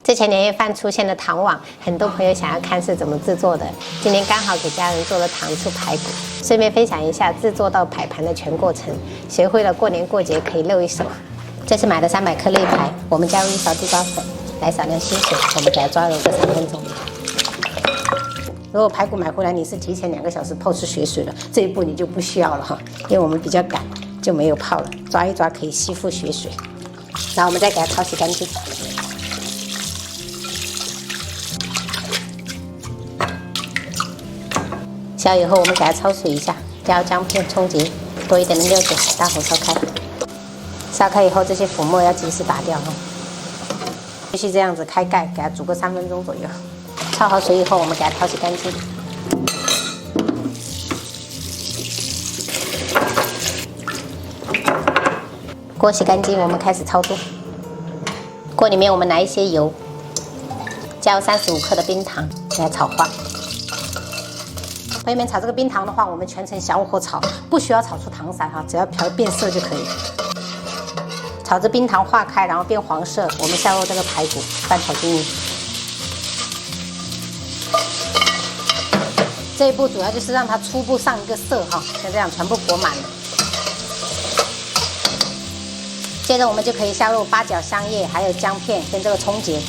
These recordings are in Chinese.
之前年夜饭出现了糖网，很多朋友想要看是怎么制作的。今天刚好给家人做了糖醋排骨，顺便分享一下制作到摆盘的全过程，学会了过年过节可以露一手。这是买的300克肋排，我们加入1勺地瓜粉，来少量清水，我们给它抓揉个3分钟。如果排骨买回来你是提前2个小时泡出血水了，这一步你就不需要了哈，因为我们比较赶，就没有泡了，抓一抓可以吸附血水。然后我们再给它焯洗干净。小以后我们给它焯水一下，加入姜片、葱节，多一点的料酒，大火烧开。烧开以后，这些粉末要及时打掉哈。继续这样子开盖，给它煮个3分钟左右。焯好水以后，我们给它淘洗干净。锅洗干净，我们开始操作。锅里面我们来一些油，加入35克的冰糖，给它炒化。朋友们，炒这个冰糖的话，我们全程小火炒，不需要炒出糖色哈，只要调变色就可以。炒至冰糖化开，然后变黄色，我们下入这个排骨，翻炒均匀。这一步主要就是让它初步上一个色哈，像这样全部裹满了。接着我们就可以下入八角、香叶，还有姜片跟这个葱节。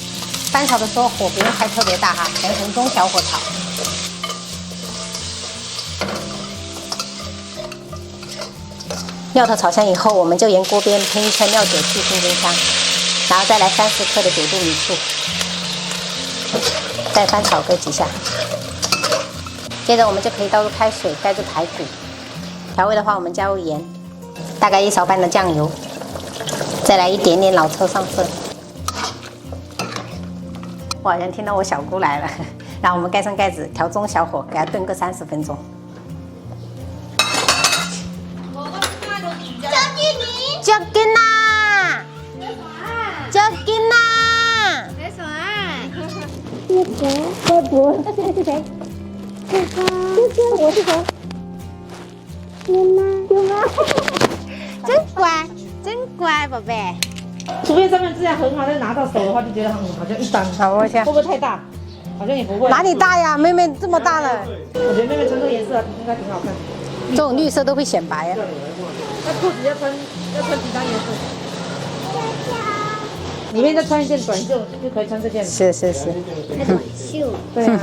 翻炒的时候火不用开特别大哈，全程中小火炒。料头炒香以后，我们就沿锅边喷一圈料酒去腥增香，然后再来30克的9度米醋，再翻炒个几下。接着我们就可以倒入开水，盖住排骨。调味的话，我们加入盐，大概1勺半的酱油，再来一点点老抽上色。我好像听到我小姑来了，然后我们盖上盖子，调中小火，给它炖个30分钟。就跟啦，就跟啦。没什么啊？这不，这是谁？我是谁？妈妈，真乖，真乖，宝贝。除非上面质量很好，但拿到手的话就觉得好像一般。好，我想会不会太大？好像也不会。哪里大呀？妹妹这么大了。我觉得妹妹穿这个颜色应该挺好看。这种绿色都会显白啊。那裤子要穿几张颜色？里面再穿一件短袖就可以穿这件。是。短袖。对啊。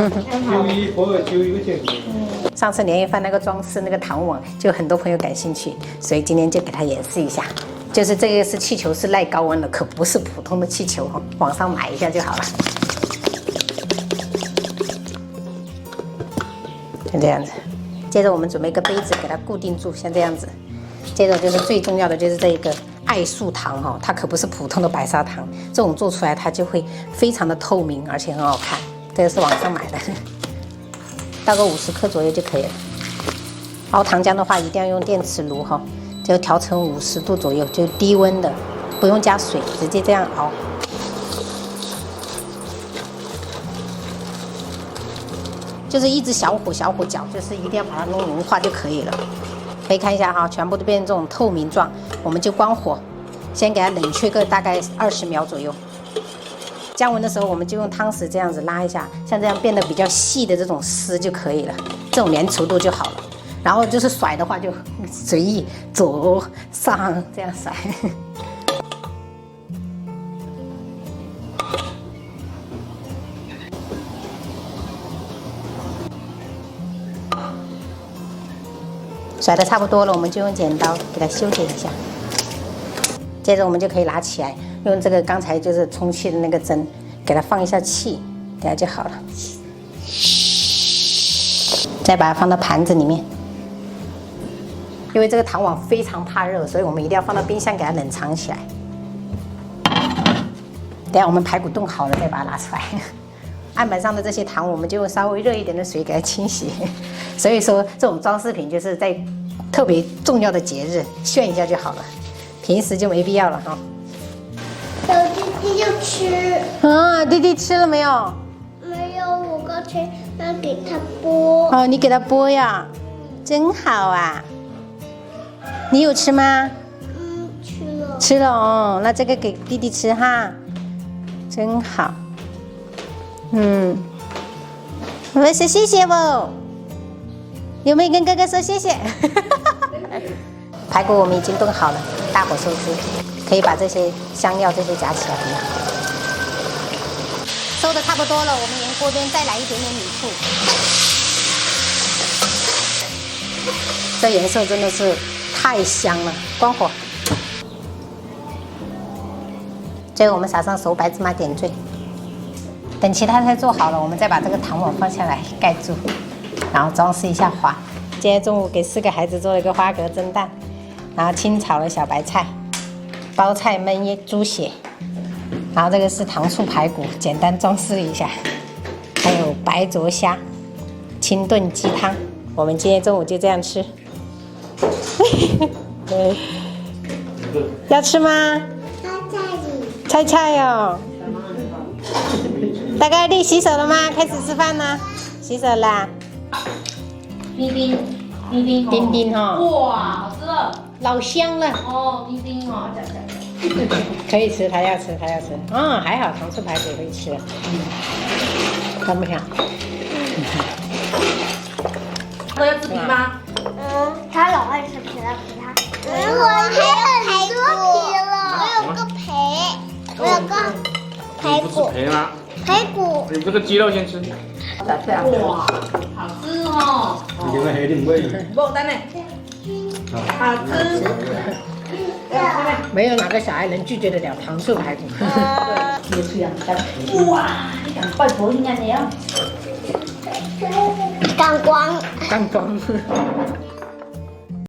上次年夜饭那个装饰那个糖网，就很多朋友感兴趣，所以今天就给他演示一下。就是这个是气球，是耐高温的，可不是普通的气球哈，网上买一下就好了。就这样子。接着我们准备一个杯子给它固定住，像这样子。接着就是最重要的就是这一个爱素糖哈，它可不是普通的白砂糖，这种做出来它就会非常的透明，而且很好看。这个是网上买的，倒个50克左右就可以了。熬糖浆的话，一定要用电磁炉哈，就调成50度左右，就低温的，不用加水，直接这样熬。就是一直小火搅，就是一定要把它弄融化就可以了。可以看一下哈，全部都变成这种透明状，我们就关火，先给它冷却个大概20秒左右。降温的时候，我们就用汤匙这样子拉一下，像这样变得比较细的这种丝就可以了，这种粘稠度就好了。然后就是甩的话就随意左上这样甩。甩的差不多了，我们就用剪刀给它修剪一下。接着我们就可以拿起来，用这个刚才就是充气的那个针，给它放一下气，等下就好了。再把它放到盘子里面。因为这个糖网非常怕热，所以我们一定要放到冰箱给它冷藏起来。等下我们排骨炖好了再把它拿出来。案板上的这些糖，我们就用稍微热一点的水给它清洗。所以说，这种装饰品就是在特别重要的节日炫一下就好了，平时就没必要了哈。有弟弟就吃。啊，弟弟吃了没有？没有，我刚才要给他剥。哦，你给他剥呀，真好啊。你有吃吗？吃了。吃了哦，那这个给弟弟吃哈，真好。我们说谢谢不？有没有跟哥哥说谢谢？排骨我们已经炖好了，大火收汁，可以把这些香料这些夹起来很好。收的差不多了，我们沿锅边再来一点点米醋。这颜色真的是太香了，关火。最后我们撒上熟白芝麻点缀。等其他菜做好了，我们再把这个糖网放下来盖住，然后装饰一下花。今天中午给4个孩子做了一个花蛤蒸蛋，然后清炒了小白菜，包菜焖猪血，然后这个是糖醋排骨，简单装饰一下，还有白灼虾、清炖鸡汤。我们今天中午就这样吃。要吃吗？菜菜哦。大概你洗手了吗？开始吃饭呢？洗手啦。冰冰，冰冰，冰冰哈。哇，好吃了，老香了。哦，冰冰哦，讲。可以吃，他要吃，他要吃。还好糖醋排骨也会吃。香不香？我要吃皮吗？他老爱吃皮了，我还有很多皮了，我有个培，我有个排骨，排骨。你这个鸡肉先吃。哇，好吃哦。你个黑点味。不单呢，好吃。没有哪个小孩能拒绝得了糖醋排骨。别吃呀，哇，你敢拜佛应该的呀。感光。刚装。